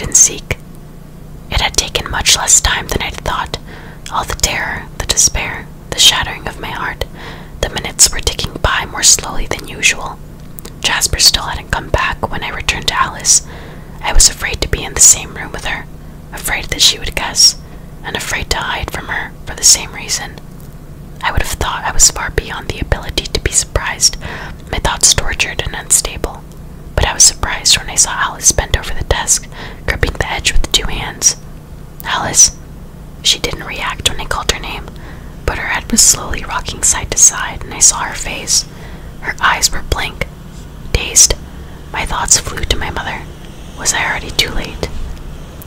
hide and seek. It had taken much less time than I'd thought. All the terror, the despair, the shattering of my heart. The minutes were ticking by more slowly than usual. Jasper still hadn't come back when I returned to Alice. I was afraid to be in the same room with her, afraid that she would guess, and afraid to hide from her for the same reason. I would have thought I was far beyond the ability to be surprised, my thoughts tortured and unstable. But I was surprised when I saw Alice bend over the desk, gripping the edge with 2 hands. Alice! She didn't react when I called her name, but her head was slowly rocking side to side, and I saw her face. Her eyes were blank, dazed. My thoughts flew to my mother. Was I already too late?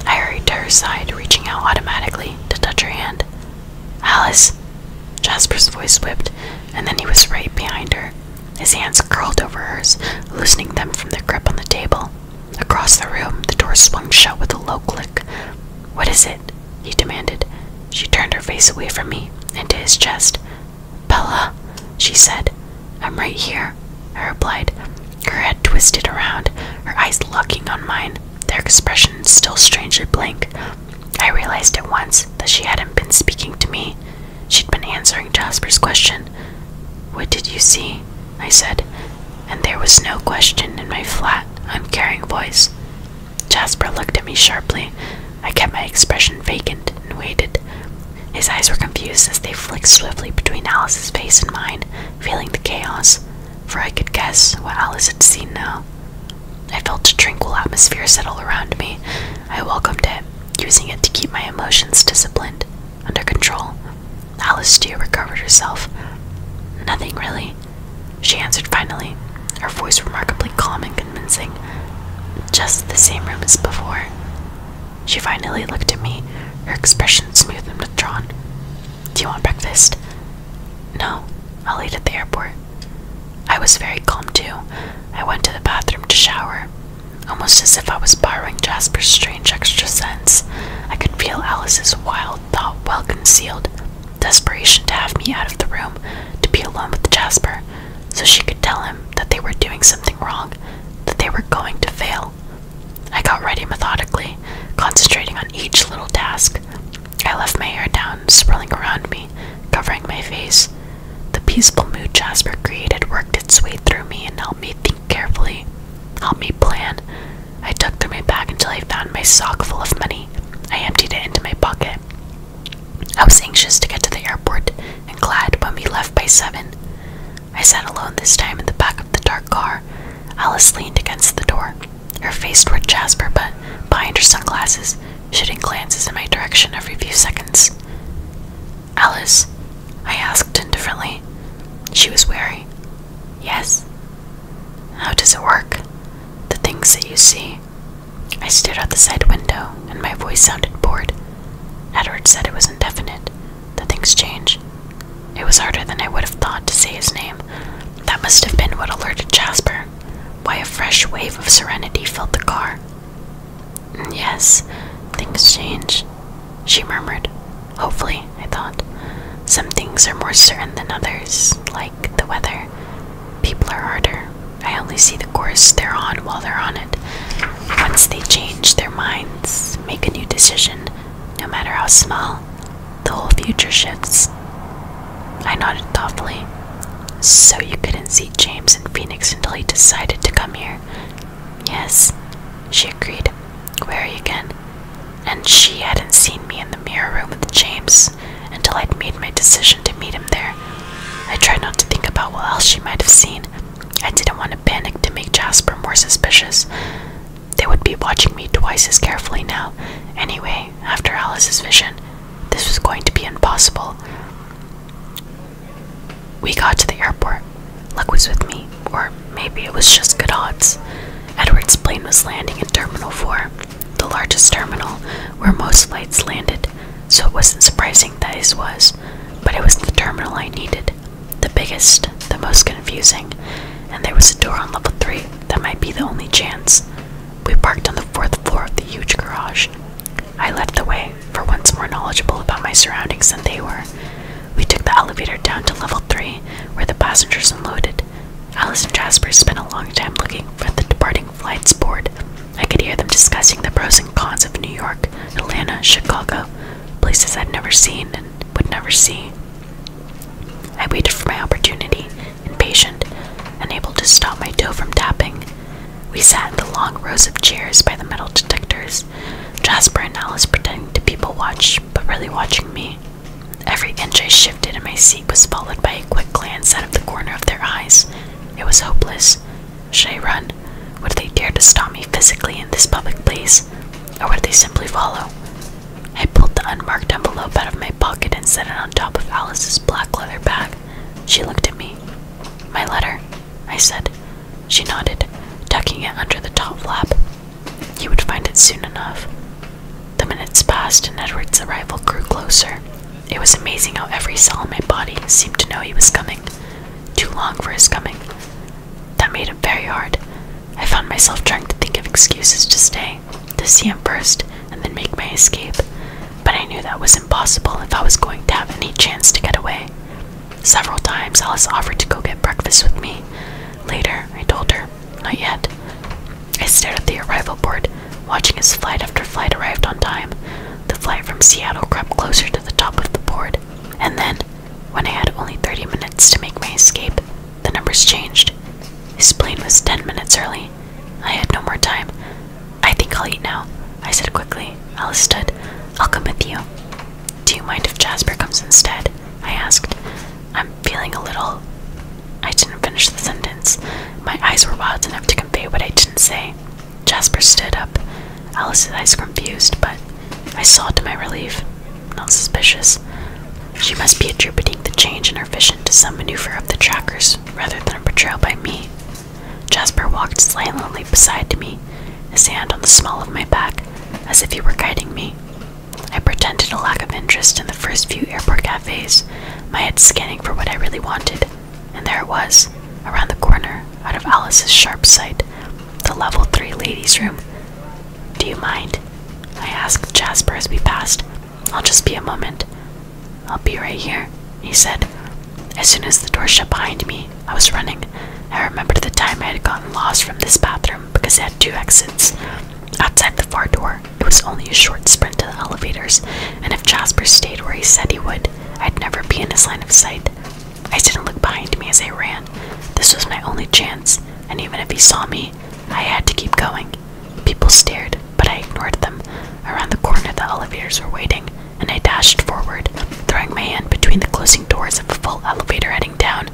I hurried to her side, reaching out automatically to touch her hand. Alice! Jasper's voice whipped, and then he was right behind her. His hands curled over hers, loosening them from their grip on the table. Across the room, the door swung shut with a low click. What is it? He demanded. She turned her face away from me, into his chest. Bella, she said. I'm right here, I replied. Her head twisted around, her eyes locking on mine, their expression still strangely blank. I realized at once that she hadn't been speaking to me. She'd been answering Jasper's question. What did you see? I said, and there was no question in my flat, uncaring voice. Jasper looked at me sharply. I kept my expression vacant and waited. His eyes were confused as they flicked swiftly between Alice's face and mine, feeling the chaos, for I could guess what Alice had seen now. I felt a tranquil atmosphere settle around me. I welcomed it, using it to keep my emotions disciplined, under control. Alice too recovered herself. Nothing really, she answered finally, her voice remarkably calm and convincing. Just the same room as before. She finally looked at me, her expression smooth and withdrawn. Do you want breakfast? No, I'll eat at the airport. I was very calm too. I went to the bathroom to shower, almost as if I was borrowing Jasper's strange extra sense. I could feel Alice's wild thought well concealed, desperation to have me out of the room, to be alone with Jasper, so she could tell him that they were doing something wrong, that they were going to fail. I got ready methodically, concentrating on each little task. I left my hair down, swirling around me, covering my face. The peaceful mood Jasper created worked its way through me and helped me think carefully, helped me plan. I dug through my bag until I found my sock full of money. I emptied it into my pocket. I was anxious to get to the airport and glad when we left by 7. I sat alone this time in the back of the dark car. Alice leaned against the door, her face toward Jasper, but behind her sunglasses, shooting glances in my direction every few seconds. Alice, I asked indifferently. She was wary. Yes. How does it work? The things that you see. I stared out the side window, and my voice sounded bored. Edward said it was indefinite. The things change. It was harder than I would have thought to say his name. That must have been what alerted Jasper. Why a fresh wave of serenity filled the car. Yes, things change, she murmured. Hopefully, I thought. Some things are more certain than others, like the weather. People are harder. I only see the course they're on while they're on it. Once they change their minds, make a new decision, no matter how small, the whole future shifts. I nodded thoughtfully. So you couldn't see James in Phoenix until he decided to come here? Yes, she agreed, wary again. And she hadn't seen me in the mirror room with James until I'd made my decision to meet him there. I tried not to think about what else she might have seen. I didn't want to panic to make Jasper more suspicious. They would be watching me twice as carefully now. Anyway, after Alice's vision, this was going to be impossible. We got to the airport. Luck was with me, or maybe it was just good odds. Edward's plane was landing in Terminal 4, the largest terminal where most flights landed, so it wasn't surprising that his was, but it was the terminal I needed, the biggest, the most confusing, and there was a door on level 3 that might be the only chance. We parked on the 4th floor of the huge garage. I led the way, for once more knowledgeable about my surroundings than they were. We took the elevator down to level 3, where the passengers unloaded. Alice and Jasper spent a long time looking for the departing flight's board. I could hear them discussing the pros and cons of New York, Atlanta, Chicago, places I'd never seen and would never see. I waited for my opportunity, impatient, unable to stop my toe from tapping. We sat in the long rows of chairs by the metal detectors, Jasper and Alice pretending to people watch, but really watching me. Every inch I shifted in my seat was followed by a quick glance out of the corner of their eyes. It was hopeless. Should I run? Would they dare to stop me physically in this public place? Or would they simply follow? I pulled the unmarked envelope out of my pocket and set it on top of Alice's black leather bag. She looked at me. "My letter," I said. She nodded, tucking it under the top flap. "You would find it soon enough." The minutes passed and Edward's arrival grew closer. It was amazing how every cell in my body seemed to know he was coming. Too long for his coming. That made it very hard. I found myself trying to think of excuses to stay, to see him first, and then make my escape. But I knew that was impossible if I was going to have any chance to get away. Several times Alice offered to go get breakfast with me. Later, I told her, not yet. I stared at the arrival board, watching as flight after flight arrived on time. The flight from Seattle crept closer to the top of the board. And then, when I had only 30 minutes to make my escape, the numbers changed. His plane was 10 minutes early. I had no more time. "I think I'll eat now," I said quickly. Alice stood. "I'll come with you." "Do you mind if Jasper comes instead?" I asked. "I'm feeling a little—" I didn't finish the sentence. My eyes were wild enough to convey what I didn't say. Jasper stood up. Alice's eyes confused, but I saw to my relief. Not suspicious. She must be attributing the change in her vision to some maneuver of the trackers, rather than a betrayal by me. Jasper walked silently beside me, his hand on the small of my back, as if he were guiding me. I pretended a lack of interest in the first few airport cafes, my head scanning for what I really wanted, and there it was, around the corner, out of Alice's sharp sight, the level 3 ladies' room. "Do you mind?" I asked Jasper as we passed. "I'll just be a moment." "I'll be right here," he said. As soon as the door shut behind me, I was running. I remembered the time I had gotten lost from this bathroom because it had 2 exits. Outside the far door, it was only a short sprint to the elevators, and if Jasper stayed where he said he would, I'd never be in his line of sight. I didn't look behind me as I ran. This was my only chance, and even if he saw me, I had to keep going. People stared, but I ignored them. Around the corner, the elevators were waiting, and I dashed forward, throwing my hand between the closing doors of a full elevator heading down.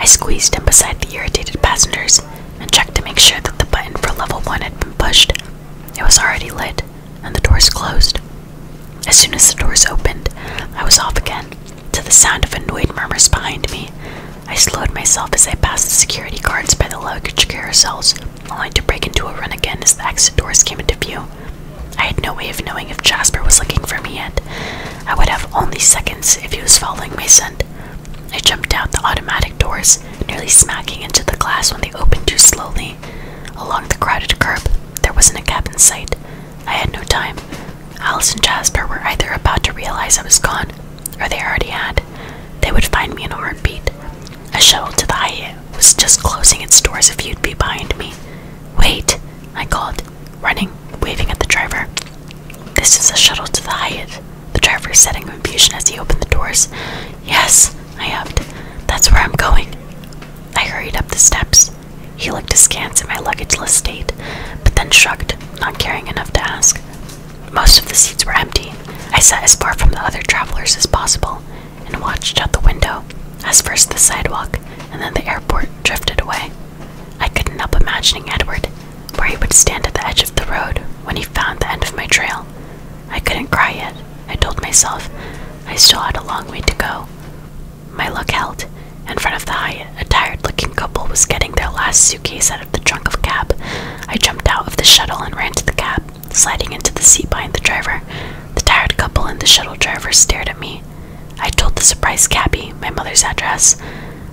I squeezed in beside the irritated passengers and checked to make sure that the button for level 1 had been pushed. It was already lit, and the doors closed. As soon as the doors opened, I was off again, to the sound of annoyed murmurs behind me. I slowed myself as I passed the security guards by the luggage carousels, only to break into a run again as the exit doors came into view. I had no way of knowing if Jasper was looking for me yet. I would have only seconds if he was following my scent. I jumped out the automatic doors, nearly smacking into the glass when they opened too slowly. Along the crowded curb, there wasn't a cab in sight. I had no time. Alice and Jasper were either about to realize I was gone, or they already had. They would find me in a heartbeat. A shuttle to the Hyatt was just closing its doors a few feet behind me. "Wait," I called, running, waving at the driver. "This is a shuttle to the Hyatt," the driver said in confusion as he opened the doors. "Yes," I huffed. "That's where I'm going." I hurried up the steps. He looked askance at my luggage-less state, but then shrugged, not caring enough to ask. Most of the seats were empty. I sat as far from the other travelers as possible and watched out the window, as first the sidewalk and then the airport drifted away. I couldn't help imagining Edward, where he would stand at the edge of the road when he found the end of my trail. I couldn't cry yet, I told myself. I still had a long way to go. My luck held. In front of the Hyatt, a tired-looking couple was getting their last suitcase out of the trunk of a cab. I jumped out of the shuttle and ran to the cab, sliding into the seat behind the driver. The tired couple and the shuttle driver stared at me. I told the surprised cabbie my mother's address.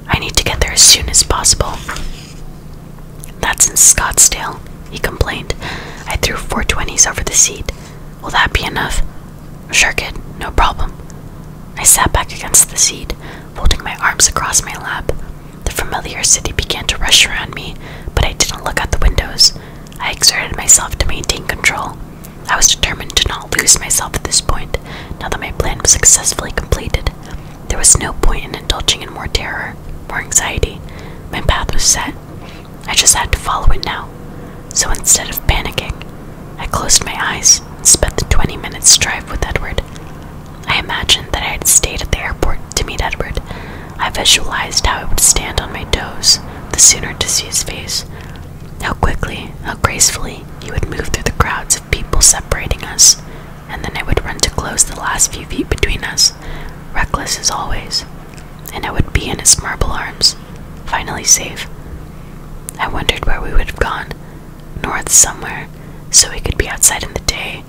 "I need to get there as soon as possible." "That's in Scottsdale," he complained. I threw 420s over the seat. "Will that be enough?" "Sure, kid, no problem." I sat back against the seat, folding my arms across my lap. The familiar city began to rush around me, but I didn't look out the windows. I exerted myself to maintain control. I was determined to not lose myself at this point, now that my plan was successfully completed. There was no point in indulging in more terror, more anxiety. My path was set. I just had to follow it now. So instead of panicking, I closed my eyes and spent the 20 minutes drive with Edward. I imagined that I had stayed at the airport to meet Edward. I visualized how I would stand on my toes, the sooner to see his face. How quickly, how gracefully he would move through the crowds of people separating us, and then I would run to close the last few feet between us, reckless as always, and I would be in his marble arms, finally safe. I wondered where we would have gone, north somewhere, so we could be outside in the day,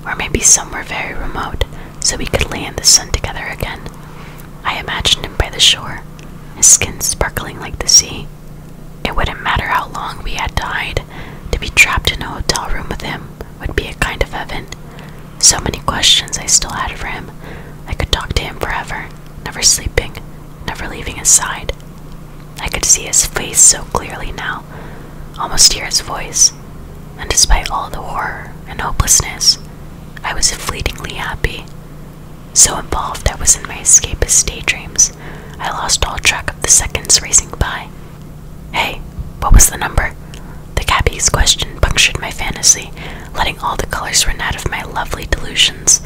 or maybe somewhere very remote, so we could lay in the sun together again. I imagined him by the shore, his skin sparkling like the sea. It wouldn't matter how long we had to hide. To be trapped in a hotel room with him would be a kind of heaven. So many questions I still had for him. I could talk to him forever, never sleeping, never leaving his side. I could see his face so clearly now, almost hear his voice, and despite all the horror and hopelessness, I was fleetingly happy. So involved I was in my escapist daydreams, I lost all track of the seconds racing by. Hey, what was the number? The cabbie's question punctured my fantasy, letting all the colors run out of my lovely delusions.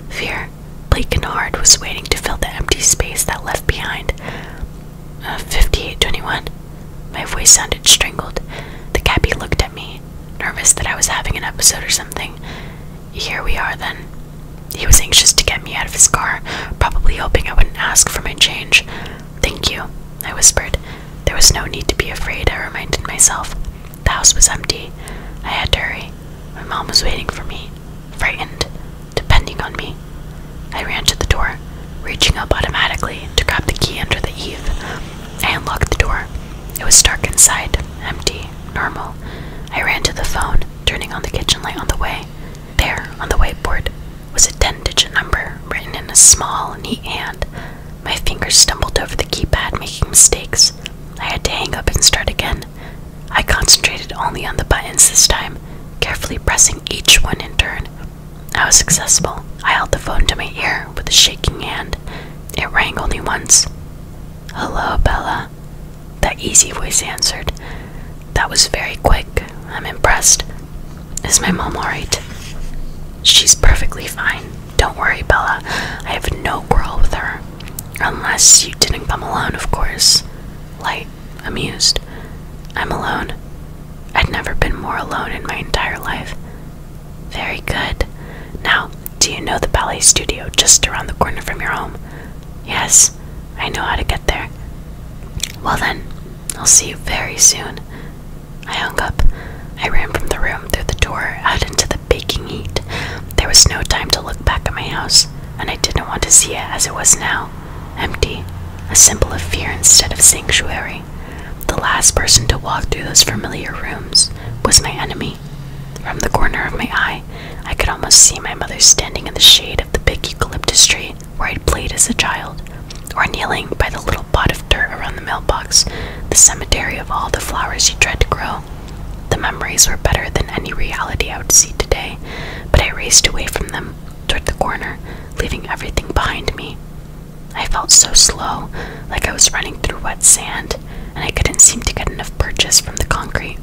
Fear, bleak and hard, was waiting to fill the empty space that left behind. 5821. My voice sounded strangled. The cabbie looked at me, nervous that I was having an episode or something. Here we are then. He was anxious to get me out of his car, probably hoping I wouldn't ask for my change. Thank you, I whispered. There was no need to be afraid, I reminded myself. The house was empty. I had to hurry. My mom was waiting for me, frightened, depending on me. I ran to the door, reaching up automatically to grab the key under the eave. I unlocked the door. It was dark inside, empty, normal. I ran to the phone, turning on the kitchen light on the way. There, on the whiteboard, was a 10-digit number written in a small, neat hand. My fingers stumbled over the keypad, making mistakes. I had to hang up and start again. I concentrated only on the buttons this time, carefully pressing each one in turn. I was successful. I held the phone to my ear with a shaking hand. It rang only once. Hello, Bella. That easy voice answered. That was very quick. I'm impressed. Is my mom alright? She's perfectly fine. Don't worry, Bella. I have no quarrel with her. Unless you didn't come alone, of course. Light, amused. I'm alone. I'd never been more alone in my entire life. Very good. Now, do you know the ballet studio just around the corner from your home? Yes, I know how to get there. Well then, I'll see you very soon. I hung up. I ran from the room through the door out into the baking heat. There was no time to look back at my house, and I didn't want to see it as it was now. Empty, a symbol of fear instead of sanctuary. The last person to walk through those familiar rooms was my enemy. From the corner of my eye, I could almost see my mother standing in the shade of the big eucalyptus tree where I'd played as a child, or kneeling by the little pot of dirt around the mailbox, the cemetery of all the flowers she tried to grow. The memories were better than any reality I would see today, but I raced away from them, toward the corner, leaving everything behind me. I felt so slow, like I was running through wet sand, and I couldn't seem to get enough purchase from the concrete.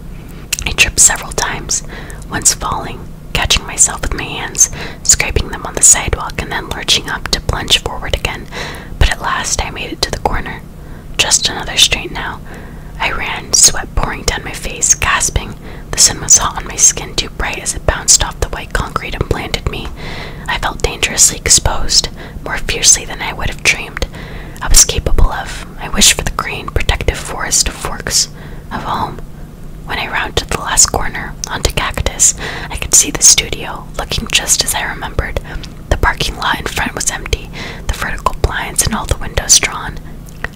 I tripped several times, once falling, catching myself with my hands, scraping them on the sidewalk, and then lurching up to plunge forward again, but at last I made it to the corner. Just another street now. I ran, sweat pouring down my face, gasping. The sun was hot on my skin, too bright as it bounced off the white concrete and blinded me. I felt dangerously exposed, more fiercely than I would have dreamed I was capable of. I wished for the green, protective forest of forks, of home. When I rounded the last corner, onto Cactus, I could see the studio, looking just as I remembered. The parking lot in front was empty, the vertical blinds and all the windows drawn.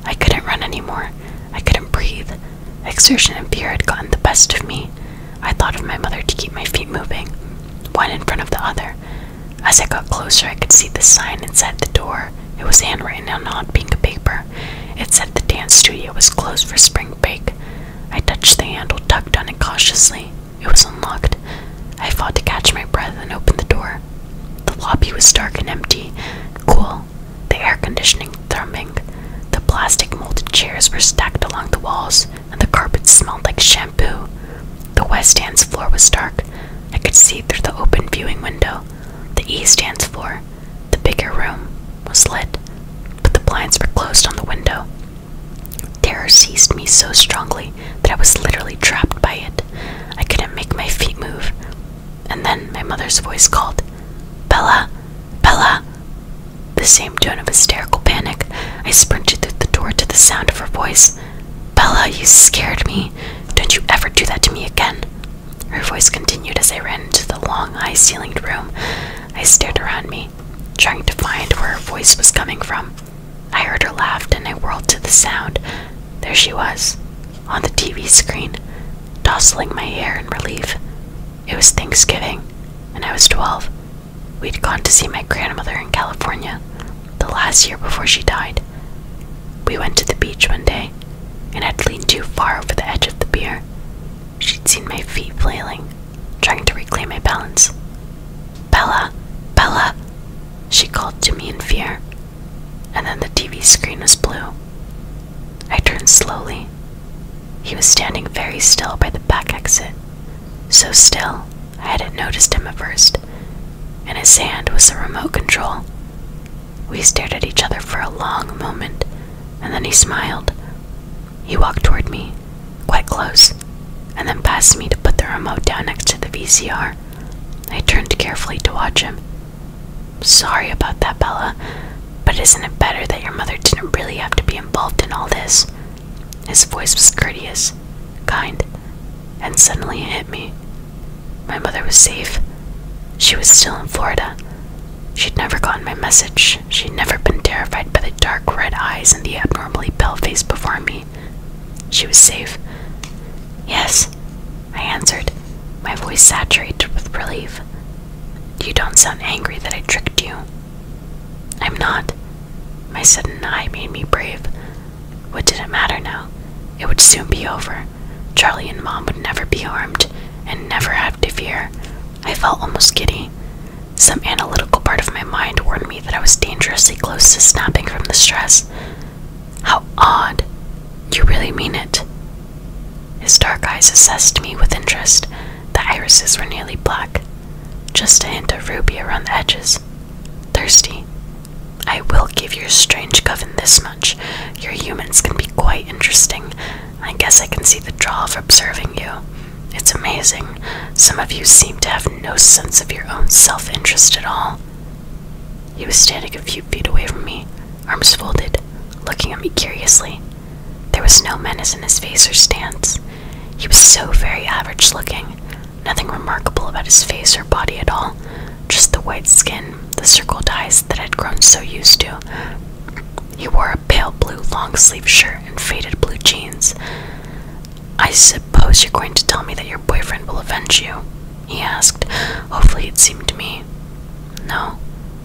I couldn't run anymore. I couldn't breathe. Exertion and fear had gotten the best of me. I thought of my mother to keep my feet moving, one in front of the other. As I got closer, I could see the sign inside the door. It was handwritten on hot pink paper. It said the dance studio was closed for spring break. I touched the handle, tugged on it cautiously. It was unlocked. I fought to catch my breath and opened the door. The lobby was dark and empty, cool, the air conditioning thrumming. The plastic molded chairs were stacked along the walls, and the carpet smelled like shampoo. The west dance floor was dark. I could see through the open viewing window. The east dance floor, the bigger room, was lit, but the blinds were closed on the window. Terror seized me so strongly that I was literally trapped by it. I couldn't make my feet move. And then my mother's voice called, "Bella! Bella!" The same tone of hysterical panic. I sprinted through the door to the sound of her voice. "Bella, you scared me. Don't you ever do that to me again." Her voice continued as I ran into the long, high-ceilinged room. I stared around me, trying to find where her voice was coming from. I heard her laugh and I whirled to the sound. There she was, on the TV screen, tousling my hair in relief. It was Thanksgiving, and I was 12. We'd gone to see my grandmother in California, the last year before she died. We went to the beach one day, and I'd leaned too far over the edge of the pier. She'd seen my feet flailing, trying to reclaim my balance. "Bella! Bella!" she called to me in fear, and then the TV screen was blue. I turned slowly. He was standing very still by the back exit, so still I hadn't noticed him at first. In his hand was a remote control. We stared at each other for a long moment, and then he smiled. He walked toward me, quite close, and then passed me to put the remote down next to the VCR. I turned carefully to watch him. "Sorry about that, Bella, but isn't it better that your mother didn't really have to be involved in all this?" His voice was courteous, kind, and suddenly it hit me. My mother was safe. She was still in Florida. She'd never gotten my message. She'd never been terrified by the dark red eyes and the abnormally pale face before me. She was safe. "Yes," I answered, my voice saturated with relief. "You don't sound angry that I tricked you." "I'm not." My sudden eye made me brave. What did it matter now? It would soon be over. Charlie and Mom would never be harmed, and never have to fear. I felt almost giddy. Some analytical part of my mind warned me that I was dangerously close to snapping from the stress. "How odd. You really mean it." His dark eyes assessed me with interest. The irises were nearly black, just a hint of ruby around the edges. Thirsty. "I will give your strange coven this much. Your humans can be quite interesting. I guess I can see the draw of observing you. It's amazing. Some of you seem to have no sense of your own self-interest at all." He was standing a few feet away from me, arms folded, looking at me curiously. There was no menace in his face or stance. He was so very average looking. Nothing remarkable about his face or body at all. Just the white skin, the circled eyes that I'd grown so used to. He wore a pale blue long-sleeved shirt and faded blue jeans. "I suppose you're going to tell me that your boyfriend will avenge you?" he asked. Hopefully it seemed to me. "No,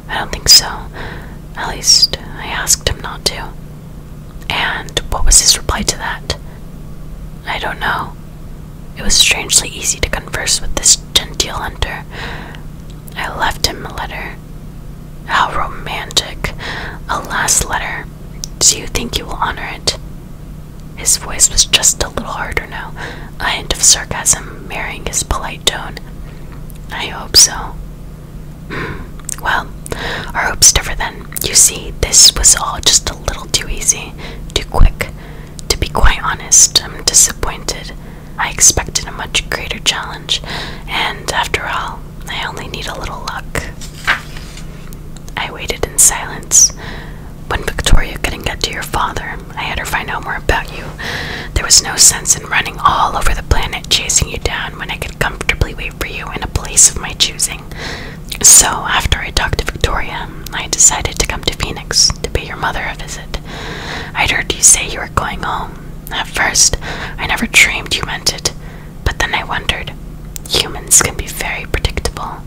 I don't think so. At least, I asked him not to." "And what was his reply to that?" "I don't know." It was strangely easy to converse with this genteel hunter. "I left him a letter." "How romantic. A last letter. Do you think you will honor it?" His voice was just a little harder now, a hint of sarcasm marrying his polite tone. "I hope so." Well, our hopes differ then. You see, this was all just a little too easy, too quick. To be quite honest, I'm disappointed. I expected a much greater challenge, and after all, I only need a little luck. I waited in silence. When Victoria couldn't get to your father, I had her find out more about you. There was no sense in running all over the planet chasing you down when I could comfortably wait for you in a place of my choosing. So after I talked to Victoria, I decided to come to Phoenix to pay your mother a visit. I'd heard you say you were going home. At first, I never dreamed you meant it, but then I wondered. Humans can be very predictable.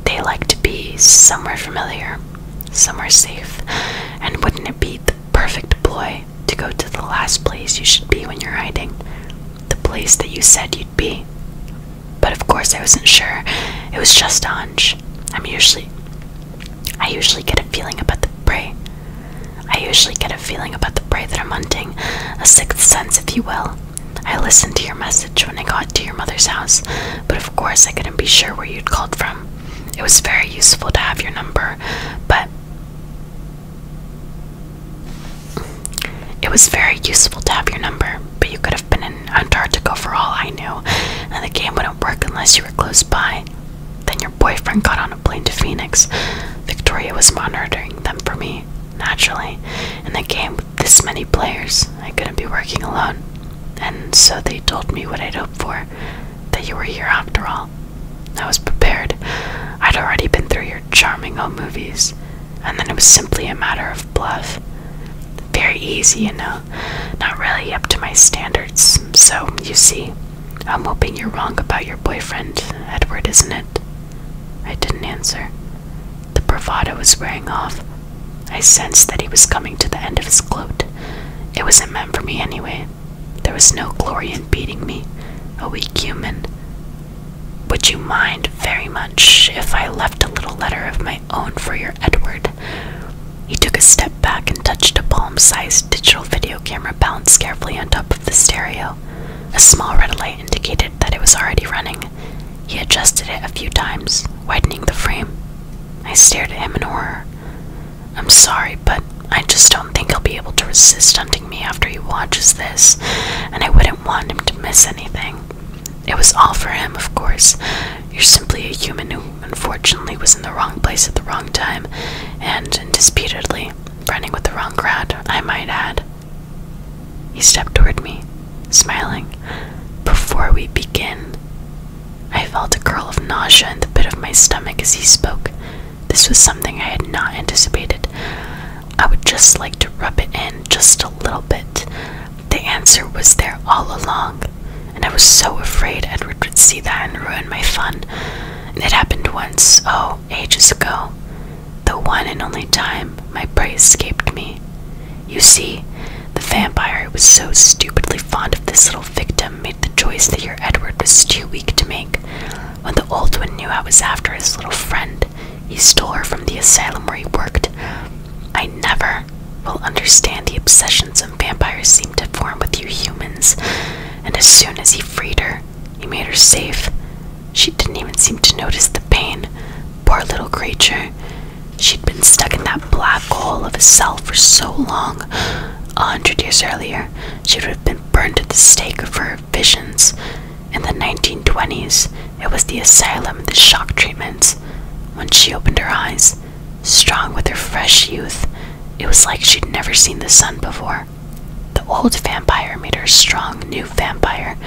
They like to be somewhere familiar, somewhere safe, and wouldn't it be the perfect ploy to go to the last place you should be when you're hiding, the place that you said you'd be? but of course I wasn't sure. It was just a hunch. I usually get a feeling about the prey. That I'm hunting, a sixth sense, if you will. I listened to your message when I got to your mother's house, but of course I couldn't be sure where you'd called from. It was very useful to have your number, but you could have been in Antarctica for all I knew, and the game wouldn't work unless you were close by. Then your boyfriend got on a plane to Phoenix. Victoria was monitoring them for me, naturally. In a game with this many players, I couldn't be working alone. And so they told me what I'd hoped for, that you were here after all. I was prepared. I'd already been through your charming home movies, and then it was simply a matter of bluff. Very easy, you know, not really up to my standards. So, you see, I'm hoping you're wrong about your boyfriend, Edward, isn't it? I didn't answer. The bravado was wearing off. I sensed that he was coming to the end of his gloat. It wasn't meant for me anyway. There was no glory in beating me, a weak human. Would you mind very much if I left a little letter of my own for your Edward? He took a step back and touched a palm-sized digital video camera balanced carefully on top of the stereo. A small red light indicated that it was already running. He adjusted it a few times, widening the frame. I stared at him in horror. I'm sorry, but I just don't think he'll be able to resist hunting me after he watches this, and I wouldn't want him to miss anything. It was all for him, of course. You're simply a human who unfortunately was in the wrong place at the wrong time, and indisputably running with the wrong crowd, I might add. He stepped toward me, smiling. Before we begin, I felt a curl of nausea in the pit of my stomach as he spoke. This was something I had not anticipated. I would just like to rub it in just a little bit. The answer was there all along, and I was so afraid Edward would see that and ruin my fun. It happened once, ages ago. The one and only time my prey escaped me. You see, the vampire who was so stupidly fond of this little victim made the choice that your Edward was too weak to make. When the old one knew I was after his little friend, he stole her from the asylum where he worked. I never will understand the obsessions some vampires seem to form with you humans, and as soon as he freed her, he made her safe. She didn't even seem to notice the pain. Poor little creature. She'd been stuck in that black hole of a cell for so long. 100 years earlier, she would have been burned at the stake of her visions. In the 1920s, it was the asylum and the shock treatments. When she opened her eyes, strong with her fresh youth, it was like she'd never seen the sun before. The old vampire made her a strong new vampire,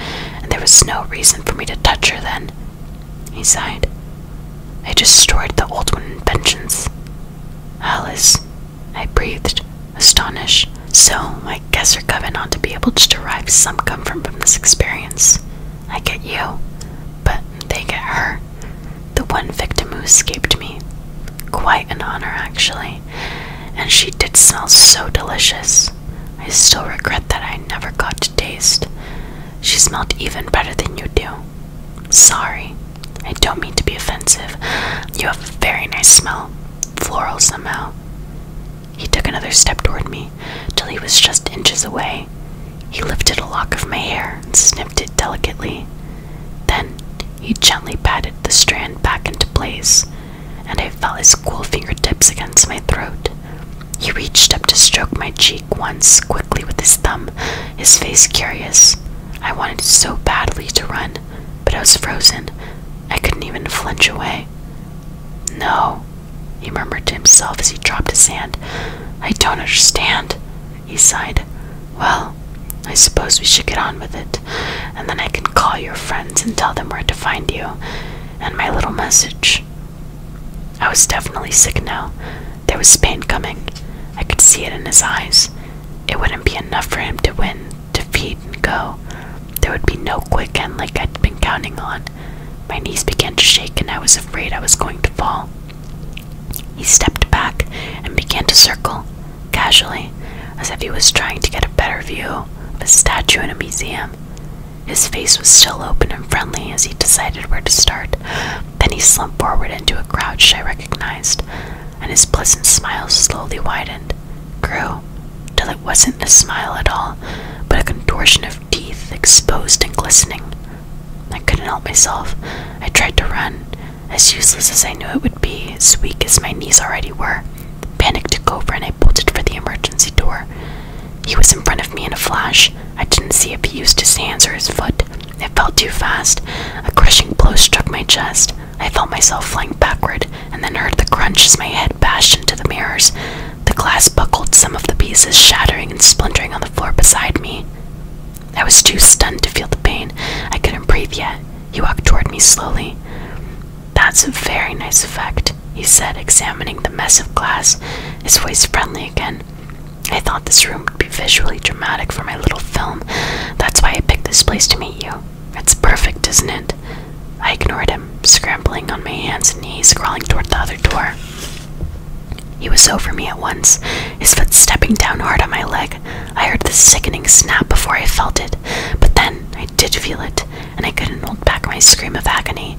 and there was no reason for me to touch her then. He sighed. I destroyed the old one in vengeance. Alice, I breathed, astonished. So, I guess her coven ought to be able to derive some comfort from this experience. I get you, but they get her, the one victim who escaped me. Quite an honor, actually, and she did smell so delicious. I still regret that I never got to taste. She smelled even better than you do. Sorry, I don't mean to be offensive. You have a very nice smell, floral somehow. He took another step toward me, till he was just inches away. He lifted a lock of my hair and sniffed it delicately. Then he gently patted the strand back into place, and I felt his cool fingertips against my throat. He reached up to stroke my cheek once, quickly with his thumb, his face curious. I wanted so badly to run, but I was frozen. I couldn't even flinch away. No, he murmured to himself as he dropped his hand. I don't understand, he sighed. Well, I suppose we should get on with it, and then I can call your friends and tell them where to find you, and my little message. I was definitely sick now. There was pain coming. I could see it in his eyes. It wouldn't be enough for him to win, defeat, and go. There would be no quick end like I'd been counting on. My knees began to shake, and I was afraid I was going to fall. He stepped back and began to circle, casually, as if he was trying to get a better view of a statue in a museum. His face was still open and friendly as he decided where to start. Then he slumped forward into a crouch I recognized, and his pleasant smile slowly widened, grew, till it wasn't a smile at all, but a contortion of teeth exposed and glistening. I couldn't help myself. I tried to run, as useless as I knew it would be, as weak as my knees already were. Panic took over and I bolted for the emergency door. He was in front of me in a flash. I didn't see if he used his hands or his foot. It felt too fast. A crushing blow struck my chest. I felt myself flying backward, and then heard the crunch as my head bashed into the mirrors. The glass buckled, some of the pieces shattering and splintering on the floor beside me. I was too stunned to feel the pain. I couldn't breathe yet. He walked toward me slowly. "That's a very nice effect," he said, examining the mess of glass, his voice friendly again. "I thought this room would be visually dramatic for my little film. That's why I picked this place to meet you. It's perfect, isn't it?" I ignored him, scrambling on my hands and knees, crawling toward the other door. He was over me at once, his foot stepping down hard on my leg. I heard the sickening snap before I felt it, but then I did feel it, and I couldn't hold back my scream of agony.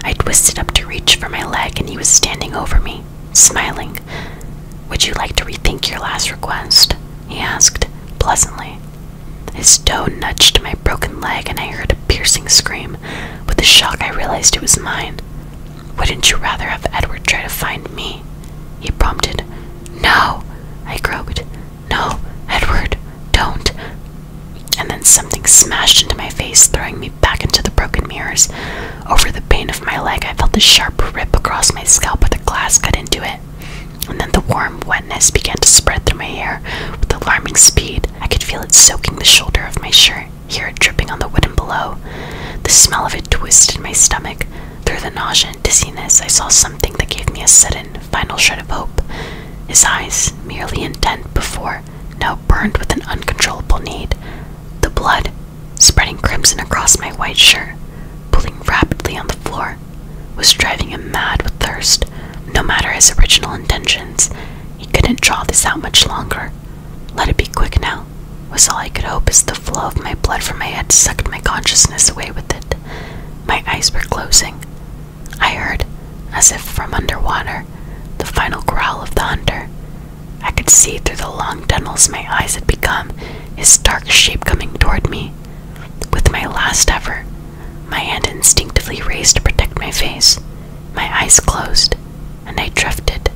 I twisted up to reach for my leg, and he was standing over me, smiling. "Would you like to rethink your last request?" he asked, pleasantly. His toe nudged my broken leg, and I heard a piercing scream. With a shock, I realized it was mine. "Wouldn't you rather have Edward try to find me?" he prompted. "No," I croaked. "No, Edward, don't." And then something smashed into my face, throwing me back into the broken mirrors. Over the pain of my leg, I felt a sharp rip across my scalp where the glass cut into it. And then the warm wetness began to spread through my hair with alarming speed. I could feel it soaking the shoulder of my shirt, hear it dripping on the wooden below. The smell of it twisted my stomach. Through the nausea and dizziness, I saw something that gave me a sudden, final shred of hope. His eyes, merely intent before, now burned with an uncontrollable need. The blood, spreading crimson across my white shirt, pooling rapidly on the floor, was driving him mad with thirst. No matter his original intentions, he couldn't draw this out much longer. Let it be quick now, was all I could hope as the flow of my blood from my head sucked my consciousness away with it. My eyes were closing. I heard, as if from underwater, the final growl of the hunter. I could see through the long tunnels my eyes had become, his dark shape coming toward me. With my last effort, my hand instinctively raised to protect my face. My eyes closed, and I drifted